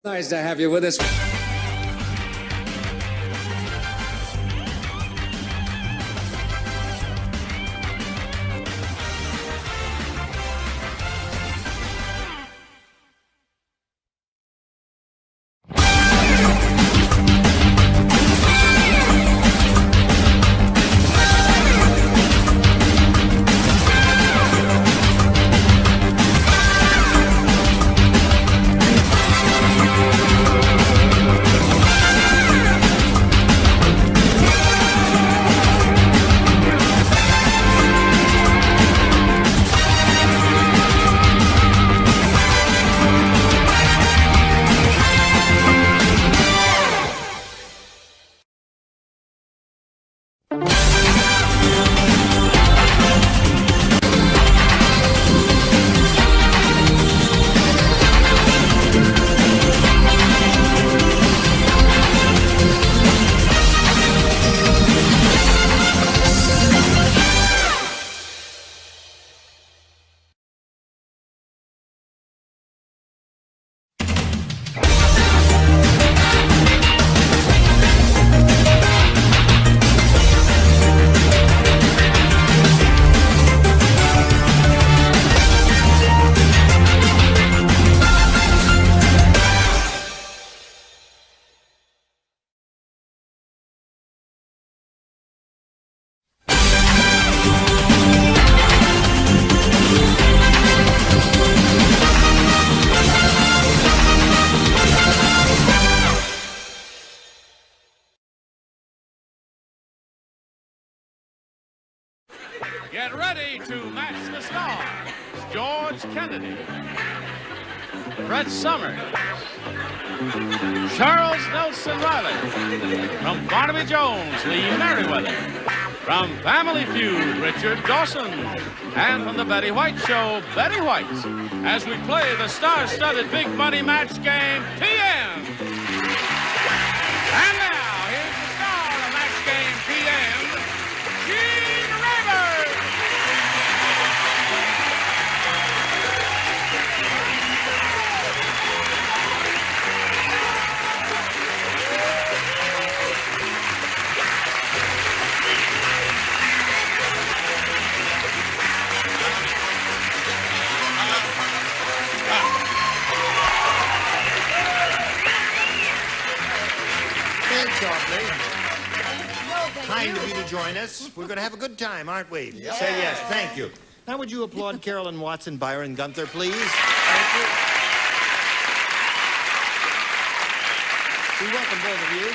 Nice to have you with us. Get ready to match the stars. George Kennedy, Fred Summers, Charles Nelson Riley. From Barnaby Jones, Lee Merriweather. From Family Feud, Richard Dawson. And from the Betty White Show, Betty White. As we play the star-studded big money match game, PM. And now, here's the star of match game, PM, Gene Rayburn. Thanks, awfully. Kind of you to join us. We're going to have a good time, aren't we? Yeah. Say yes. Thank you. Now, would you applaud Carolyn Watson, Byron Gunther, please? Thank you. We welcome both of you.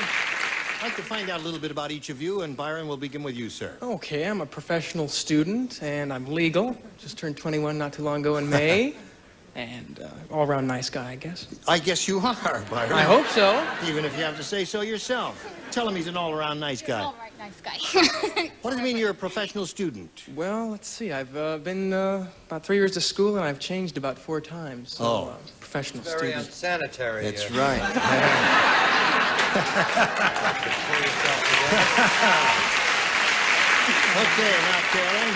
I'd like to find out a little bit about each of you, and Byron, we'll begin with you, sir. Okay, I'm a professional student, and I'm legal. Just turned 21 not too long ago in May. And all-around nice guy, I guess. I guess you are, Byron. I hope so. Even if you have to say so yourself. Tell him he's an all-around nice guy. All right, nice guy. What does it mean you're a professional student? Well, let's see. I've been about 3 years to school, and I've changed about 4 times. So, Oh. Professional Very student. unsanitary. That's right. Okay, now, Carolyn,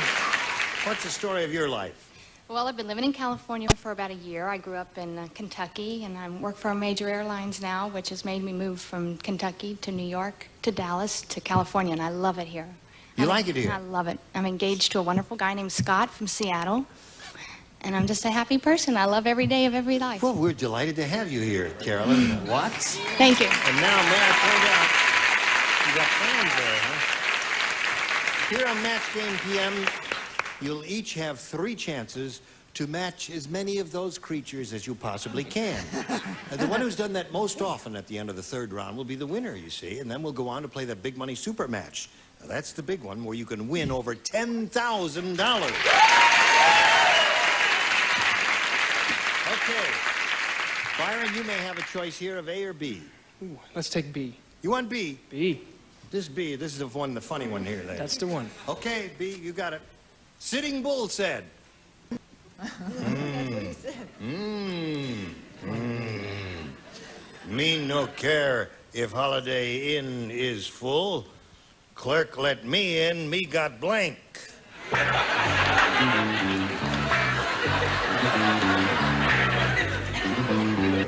what's the story of your life? Well, I've been living in California for about a year. I grew up in Kentucky, and I work for a major airlines now, which has made me move from Kentucky to New York to Dallas to California, and I love it here. You like it here? I love it. I'm engaged to a wonderful guy named Scott from Seattle, and I'm just a happy person. I love every day of every life. Well, we're delighted to have you here, Carolyn Watts. Thank you. And now, may I point out, you got fans there, huh? Here on Match Game PM, you'll each have 3 chances to match as many of those creatures as you possibly can. The one who's done that most often at the end of the 3rd round will be the winner, you see, and then we'll go on to play that big money super match. Now, that's the big one where you can win over $10,000. Okay. Byron, you may have a choice here of A or B. Ooh, let's take B. You want B? B. This B, this is the one, the funny one here. That's the one. Okay, B, you got it. Sitting Bull said. That's what he said. Me no care if Holiday Inn is full. Clerk let me in, me got blank.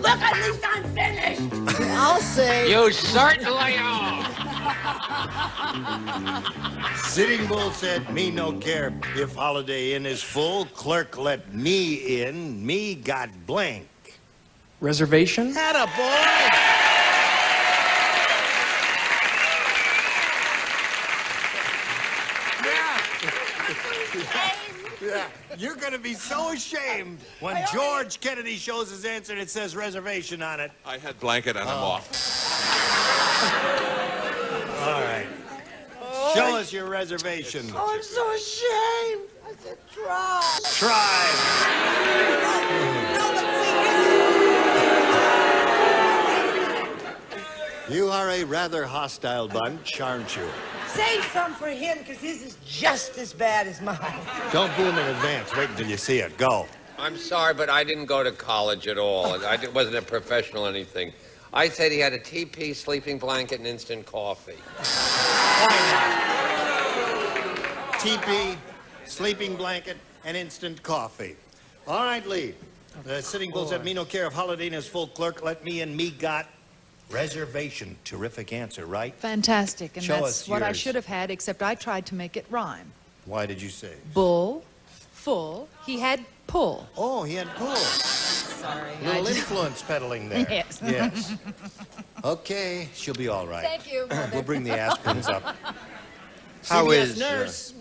Let Look, at least I'm finished. I'll say. You certainly are. Sitting Bull said, me no care if Holiday Inn is full. Clerk let me in. Me got blank. Reservation? Atta boy! Yeah, you're gonna be so ashamed when George Kennedy shows his answer and it says reservation on it. I had blanket and I'm off. All right. Show us your reservation. Oh, I'm so ashamed. I said try. Try. No, but see, You are a rather hostile bunch, aren't you? save some for him, because his is just as bad as mine. Don't boo him in advance. Wait until you see it. Go. I'm sorry, but I didn't go to college at all. Wasn't a professional or anything. I said he had a TP, sleeping blanket, and instant coffee. TP, sleeping blanket, and instant coffee. All right, Lee. The Sitting Bull said, me no care if Holiday Inn is full. Clerk let me in. Me got reservation. Terrific answer, right? Fantastic, and Show that's us what I yours. should have had, except I tried to make it rhyme. Why did you say? Bull, full, he had pull. Oh, he had pull. Sorry. A little influence peddling there. Yes. Yes. Okay, she'll be all right. Thank you. We'll bring the aspirins up. How CBS is, nurse.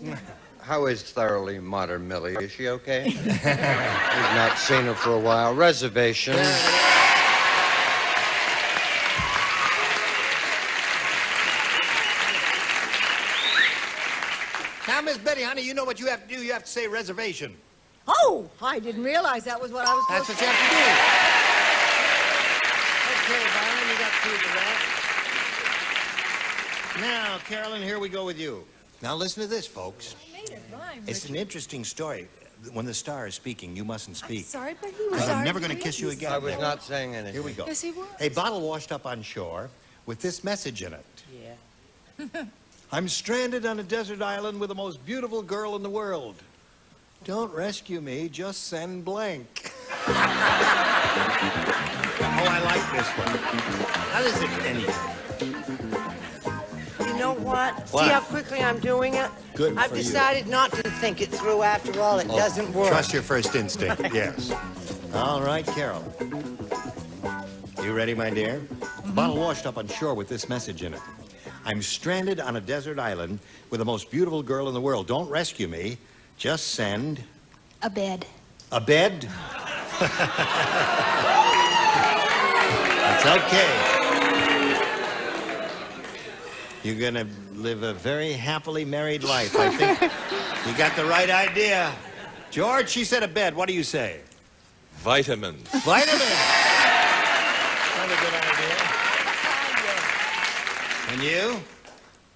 How is thoroughly modern Millie? Is she okay? We've not seen her for a while. Reservation. Now, Miss Betty, honey, you know what you have to do. You have to say reservation. Oh, I didn't realize that was what I was That's supposed what you have to do. Okay, Byron, you got two of that. Now, Carolyn, here we go with you. Now, listen to this, folks. I made it rhyme. It's an interesting story. When the star is speaking, you mustn't speak. Sorry, but he was Because I'm already never going to kiss you again. I was not saying anything. Here we go. Yes, he was. A bottle washed up on shore with this message in it. Yeah. I'm stranded on a desert island with the most beautiful girl in the world. Don't rescue me, just send blank. Oh, I like this one. How does it anything? You know what? What? See how quickly I'm doing it? Good I've for you. decided not to think it through after all. It doesn't work. Trust your first instinct, yes. All right, Carol. You ready, my dear? Bottle washed up on shore with this message in it. I'm stranded on a desert island with the most beautiful girl in the world. Don't rescue me. Just send... A bed. A bed? It's okay. You're gonna live a very happily married life. I think you got the right idea. George, she said a bed. What do you say? Vitamins. Vitamins. Another good idea. And you?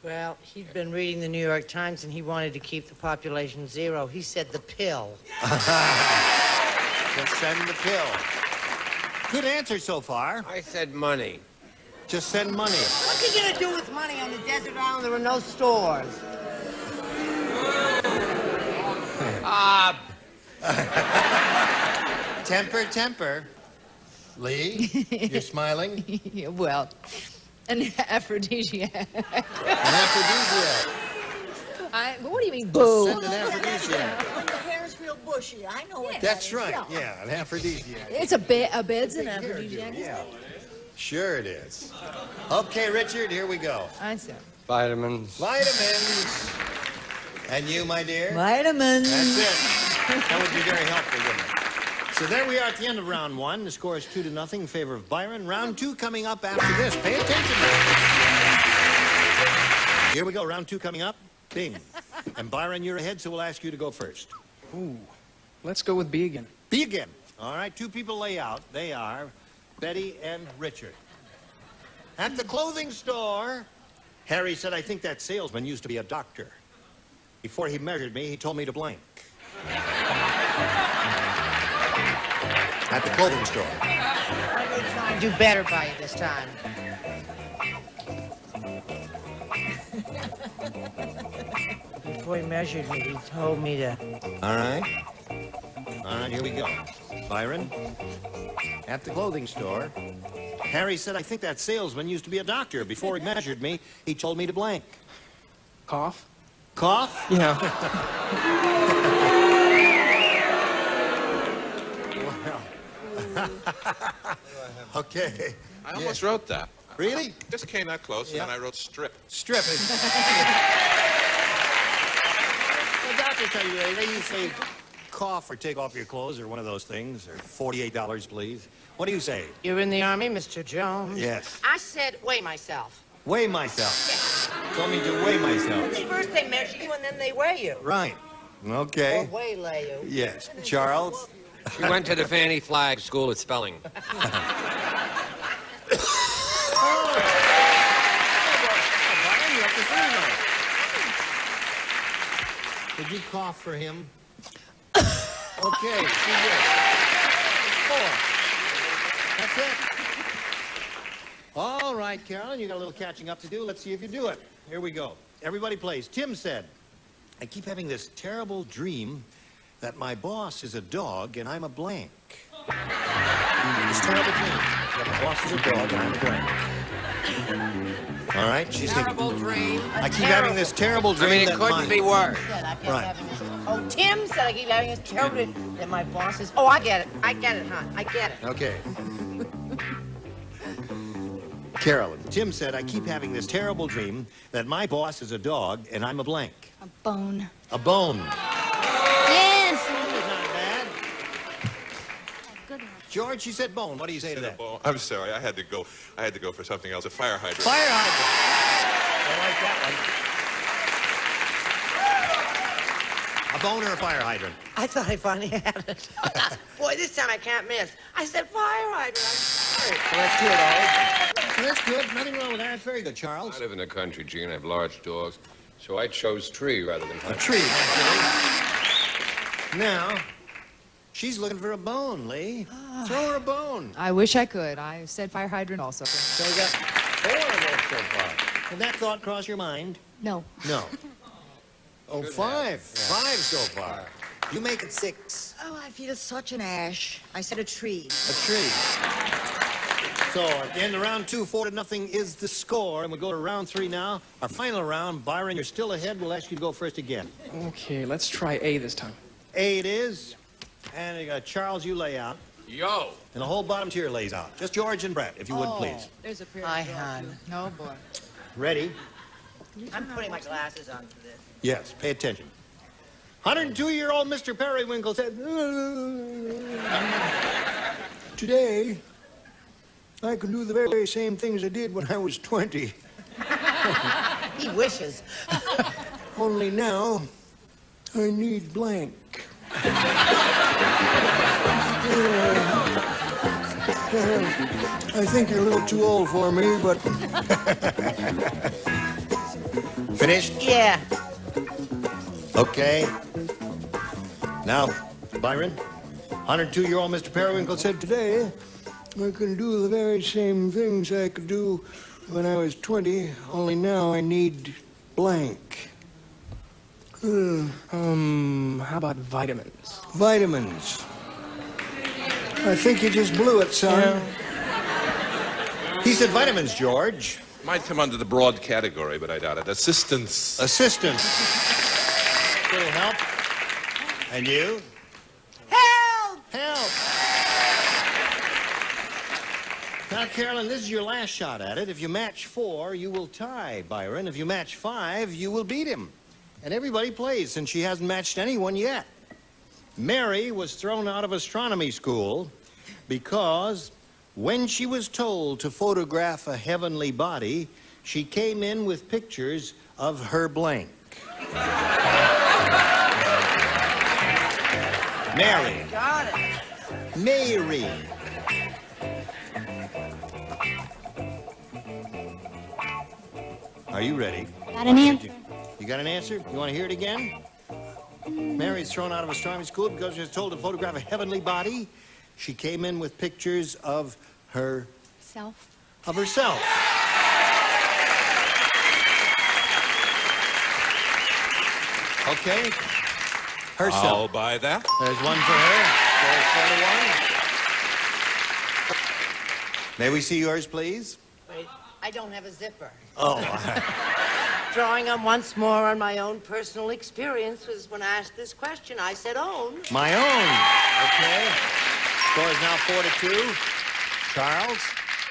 Well, he'd been reading the New York Times and he wanted to keep the population zero. He said the pill. Just send the pill. Good answer so far. I said money. Just send money. What's he gonna do with money on the desert island? There are no stores. Temper, temper. Lee, you're smiling? Yeah, well, an aphrodisiac. An aphrodisiac. What do you mean, boo? Send an aphrodisiac. When the hair's real bushy, I know what That's that is. right, yeah, an aphrodisiac. It's a bed's an Big hairdo, aphrodisiac. yeah. Sure it is. Okay, Richard, here we go. I see. Vitamins. Vitamins. And you, my dear? Vitamins. That's it. That would be very helpful, wouldn't it? So there we are at the end of round one. The score is 2-0 in favor of Byron. Round two coming up after this. Pay attention. Here we go. Round two coming up. Bing. And Byron, you're ahead, so we'll ask you to go first. Ooh, let's go with B again. B again. All right, two people lay out. They are Betty and Richard. At the clothing store, Harry said, I think that salesman used to be a doctor. Before he measured me, he told me to blank. At the clothing store. I'm gonna try and do better by you this time. Before he measured me, he told me to... All right. All right, here we go. Byron? at the clothing store. Harry said, I think that salesman used to be a doctor. Before he measured me, he told me to blank. Cough? Cough? Yeah. Okay. I almost wrote that. Really? Just came that close, Yeah. and then I wrote strip. Strip. The doctor tell you, they used to say cough or take off your clothes or one of those things, or $48, please. What do you say? You're in the Army, Mr. Jones? Yes. I said weigh myself. Weigh myself. Told me to weigh myself. First they measure you and then they weigh you. Right. Or Okay. waylay you. Yes. Charles? She went to the Fanny Flagg School of Spelling. Did you cough for him? Okay, she did. 4. That's it. All right, Carolyn, you got a little catching up to do. Let's see if you do it. Here we go. Everybody plays. Tim said, I keep having this terrible dream that my boss is a dog and I'm a blank. This terrible dream that my boss is a dog and I'm a blank. All right, she's Terrible thinking. dream. I keep having this terrible I dream mean, it that couldn't be worse. Right. Oh, Tim said I keep having this terrible dream that my boss is... Oh, I get it. I get it, hon. I get it. Okay. Carolyn, Tim said, I keep having this terrible dream that my boss is a dog and I'm a blank. A bone. A bone. Yes. Bone is not bad. Good one. George, she said bone. What do you say to that? Oh, I'm sorry, I had to go for something else. A fire hydrant. Fire hydrant. I like that one. A bone or a fire hydrant? I thought I finally had it. Boy, this time I can't miss. I said fire hydrant. I'm sorry. Well, that's two of those. That's good. Nothing wrong with that. That's very good, Charles. I live in the country, Gene. I have large dogs. So I chose tree rather than A hydrant. tree. Now, she's looking for a bone, Lee. Throw her a bone. I wish I could. I said fire hydrant also. So we got 4 of those so far. Did that thought cross your mind? No. No. Oh, 5. 5 so far. You make it 6. Oh, I feel such an ash. I said a tree. A tree. So at the end of round 2, 4-0 is the score, and we'll go to round 3 now. Our final round. Byron, you're still ahead. We'll ask you to go first again. Okay, let's try A this time. A it is, and Charles, you lay out, Yo! and the whole bottom tier lays out. Just George and Brett, if you would, Oh, please. there's a pair Hi, of hon. Oh, boy. Ready? I'm putting my glasses on for this. Yes, pay attention. 102-year-old Mr. Periwinkle said, today, I can do the very same things I did when I was 20. He wishes. Only now, I need blank. I think you're a little too old for me, but... Finished? Yeah. Okay. Now, Byron, 102-year-old Mr. Periwinkle said, today, I can do the very same things I could do when I was 20, only now I need blank. How about vitamins? Vitamins. I think you just blew it, son. He said vitamins, George. Might come under the broad category, but I doubt it. Assistance. Assistance. Little help. And you? Help! Help. Now, Carolyn, this is your last shot at it. If you match 4, you will tie Byron. If you match 5, you will beat him. And everybody plays, since she hasn't matched anyone yet. Mary was thrown out of astronomy school because when she was told to photograph a heavenly body, she came in with pictures of her blank. Mary. Got it. Mary. Are you ready? Got an answer? You got an answer? You want to hear it again? Mary's thrown out of astronomy school because she was told to photograph a heavenly body. She came in with pictures of her... Self. Of herself. Okay. Herself. I'll buy that. There's one for her. There's 41. May we see yours, please? Wait, I don't have a zipper. Oh. Drawing on once more on my own personal experience was when I asked this question, I said own. My own. Okay. Score is now 4-2. Charles?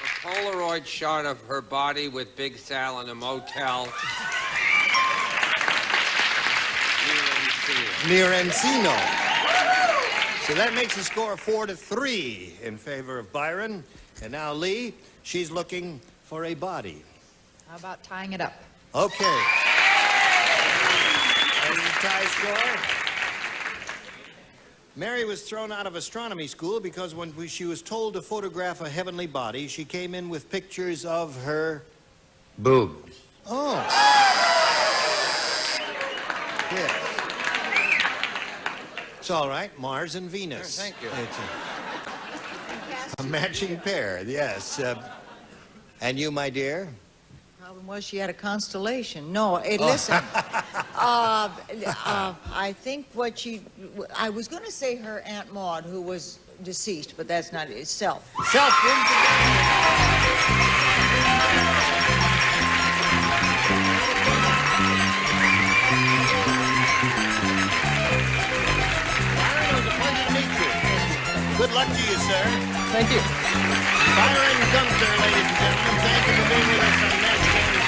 A Polaroid shot of her body with Big Sal in a motel. Near Encino. So that makes a score of 4-3 in favor of Byron. And now Lee, she's looking for a body. How about tying it up? Okay. There's the tie score. Mary was thrown out of astronomy school because when she was told to photograph a heavenly body, she came in with pictures of her... Boobs. Oh. Yes. It's all right. Mars and Venus. Thank you. It's a matching pair, yes. And you, my dear? Problem was she had a constellation. No, listen. I think what I was going to say her Aunt Maud, who was deceased, but that's not it. Self. Self wins again. Good luck to you, sir. Thank you. Byron Gunther, ladies and gentlemen. Thank you for being with us on Match Game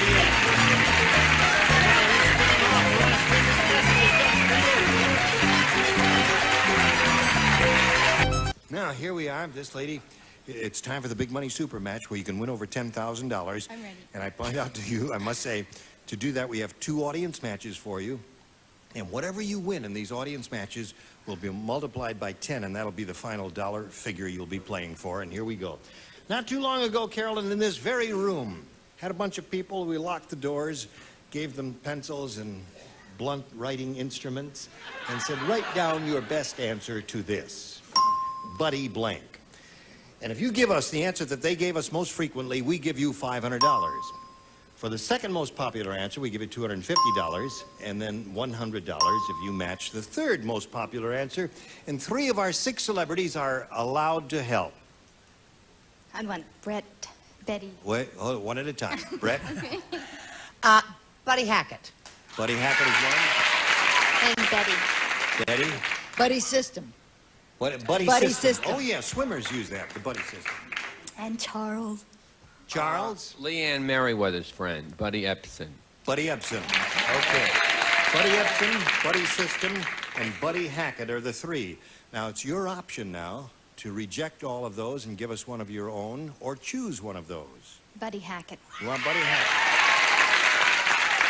PM. Now, here we are, this lady. It's time for the big money super match where you can win over $10,000. I'm ready. And I point out to you, I must say, to do that, we have 2 audience matches for you. And whatever you win in these audience matches will be multiplied by 10, and that'll be the final dollar figure you'll be playing for. And here we go. Not too long ago, Carolyn, in this very room, had a bunch of people. We locked the doors, gave them pencils and blunt writing instruments, and said, write down your best answer to this. Buddy blank. And if you give us the answer that they gave us most frequently, we give you $500. For the second most popular answer, we give you $250, and then $100 if you match the third most popular answer. And 3 of our 6 celebrities are allowed to help. I want Brett, Betty. Wait, hold it, one at a time. Brett? Okay. Buddy Hackett. Buddy Hackett is And Betty. one. Betty? Buddy system. What? Buddy system. Oh, yeah, swimmers use that, the buddy system. And Charles. Charles? Leanne Merriweather's friend, Buddy Epson. Buddy Epson. Okay. Buddy Epson, Buddy System, and Buddy Hackett are the 3. Now, it's your option now to reject all of those and give us one of your own, or choose one of those. Buddy Hackett. You want Buddy Hackett?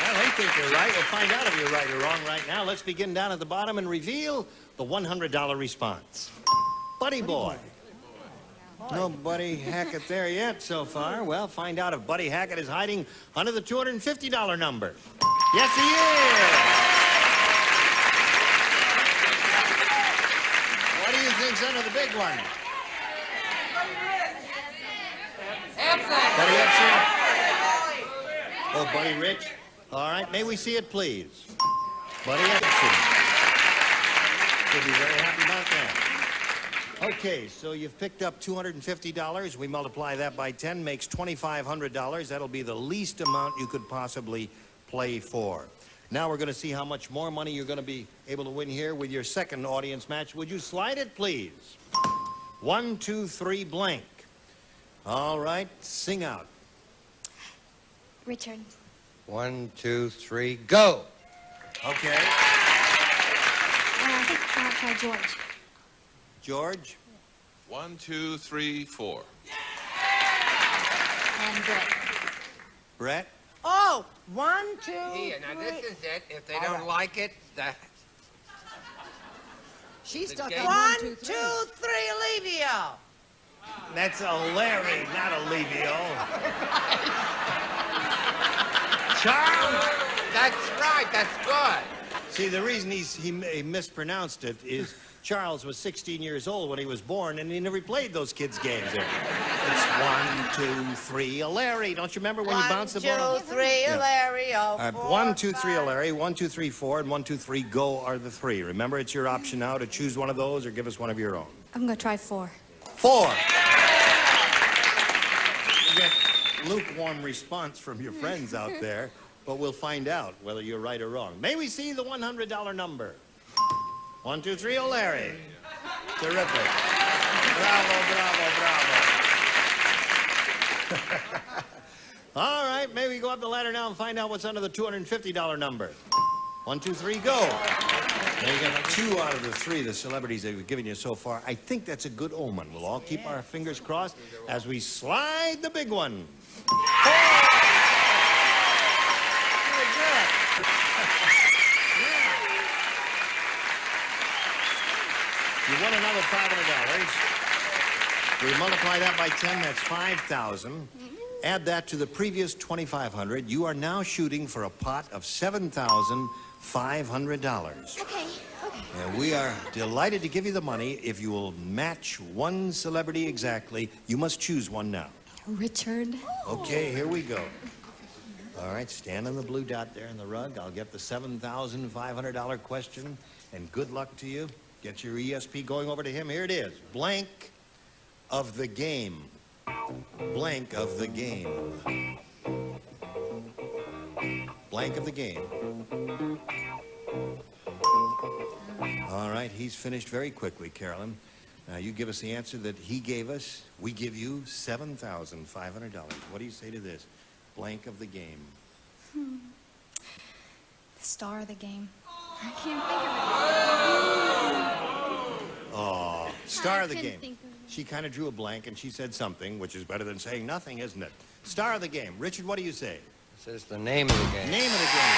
Well, they think you're right. We'll find out if you're right or wrong right now. Let's begin down at the bottom and reveal the $100 response. Buddy Boy. No Buddy Hackett there yet so far. Well, find out if Buddy Hackett is hiding under the $250 number. Yes, he is! What do you think's under the big one? Buddy Epson? Oh, Buddy Rich? All right, may we see it, please? Buddy Epson. You'll be very happy about that. Okay, so you've picked up $250. We multiply that by 10, makes $2,500. That'll be the least amount you could possibly play for. Now we're going to see how much more money you're going to be able to win here with your second audience match. Would you slide it, please? 1, 2, 3, blank. All right, sing out. Richard. 1, 2, 3, go. Okay. I think I'll try George. George? 1, 2, 3, 4. And Brett. Brett? Oh, 1, 2, Here, now 3. this is it. If they don't like it, that... She's stuck game- on 1, 1, 2, 3. 2, 3, Alivio. That's a Larry, not a Levio. Charles? That's right, that's good. See, the reason he mispronounced it is Charles was 16 years old when he was born, and he never played those kids' games. It's 1, 2, 3, a Larry. Don't you remember when you bounced the ball? 1, 2, 3, Larry. All right, 1, 2, 3, a Larry. 1, 2, 3, 4, and 1, 2, 3, go are the 3. Remember, it's your option now to choose one of those or give us one of your own. I'm going to try 4. 4. lukewarm response from your friends out there, but we'll find out whether you're right or wrong. May we see the $100 number? 1, 2, 3, O'Larry. Terrific. Bravo, bravo, bravo. All right, may we go up the ladder now and find out what's under the $250 number? 1, 2, 3, go. Now you got 2 out of the 3 the celebrities that we've given you so far. I think that's a good omen. We'll all keep our fingers crossed as we slide the big one. You won another $500. We multiply that by 10, that's 5,000. Add that to the previous 2,500. You are now shooting for a pot of $7,500. Okay. And we are delighted to give you the money if you will match one celebrity exactly. You must choose one now. Richard. Okay, here we go. All right, stand on the blue dot there in the rug. I'll get the $7,500 question, and good luck to you. Get your ESP going over to him. Here it is. Blank of the game. Blank of the game. Blank of the game. All right, he's finished very quickly, Carolyn. Now, you give us the answer that he gave us. We give you $7,500. What do you say to this? Blank of the game. The star of the game. I can't think of it. Oh, star of the couldn't game. think of it. She kind of drew a blank, and she said something, which is better than saying nothing, isn't it? Star of the game. Richard, what do you say? This is the name of the game. Name of the game.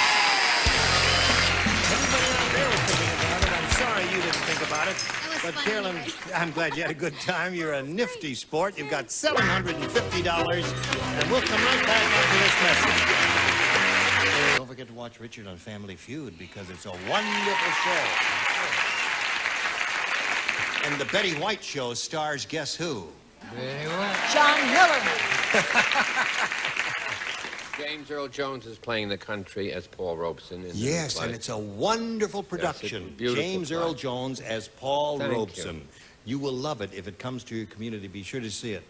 Everybody out there was thinking about it. I'm sorry you didn't think about it. But Carolyn, I'm glad you had a good time. You're a nifty sport. You've got $750, and we'll come right back after this message. Don't forget to watch Richard on Family Feud because it's a wonderful show. And the Betty White Show stars guess who? John Miller. James Earl Jones is playing the country as Paul Robeson. In Yes, the play. and it's a wonderful production. Yes, it's a beautiful James play. Earl Jones as Paul Thank Robeson. You will love it if it comes to your community. Be sure to see it.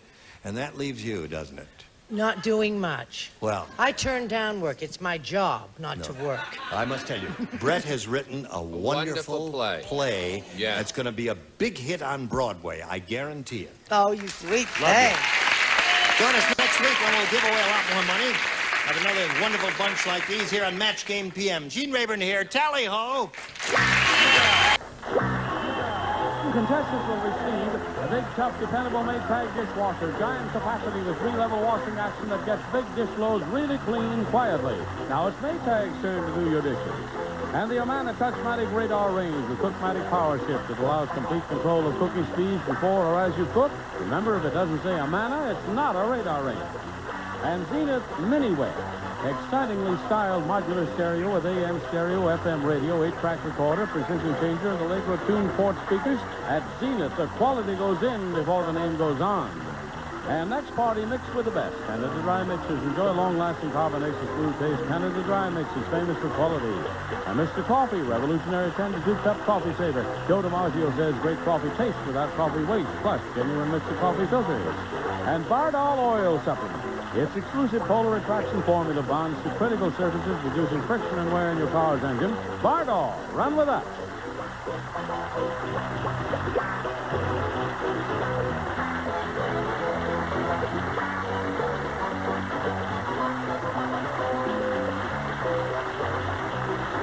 And that leaves you, doesn't it? Not doing much. Well, I turn down work. It's my job not to work. I must tell you, Brett has written a wonderful play Yes. that's going to be a big hit on Broadway. I guarantee it. Oh, you sweet Love thing. Join us next week when we'll give away a lot more money. Have another wonderful bunch like these here on Match Game PM. Gene Rayburn here. Tally ho! Contestants will receive a big, tough, dependable Maytag dishwasher. Giant capacity with 3-level washing action that gets big dish loads really clean quietly. Now it's Maytag's turn to do your dishes. And the Amana Touchmatic Radar Range with Cookmatic Power Shift that allows complete control of cooking speeds before or as you cook. Remember, if it doesn't say Amana, it's not a radar range. And Zenith Miniway, excitingly styled modular stereo with AM stereo, FM radio, 8-track recorder, precision changer, and Allegro tuned port speakers. At Zenith, the quality goes in before the name goes on. And next party mixed with the best. Canada Dry Mixers. Enjoy long-lasting carbonaceous smooth taste. Canada Dry Mixers, famous for quality. And Mr. Coffee, revolutionary 10 to 2-cup coffee saver. Joe DiMaggio says great coffee taste without coffee waste, plus genuine Mr. Coffee filters. And Bardol Oil Supplement. Its exclusive polar attraction formula bonds to critical surfaces, reducing friction and wear in your car's engine. Bardol, run with us.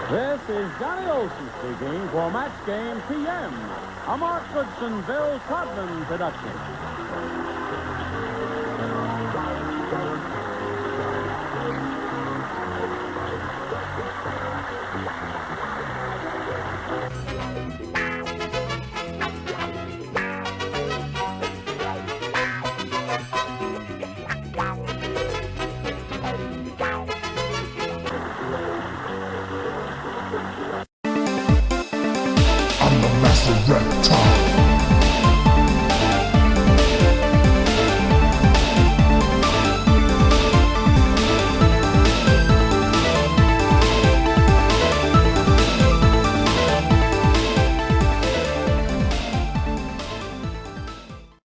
This is Johnny Olson speaking for Match Game PM, a Mark Goodson, Bill Todman production.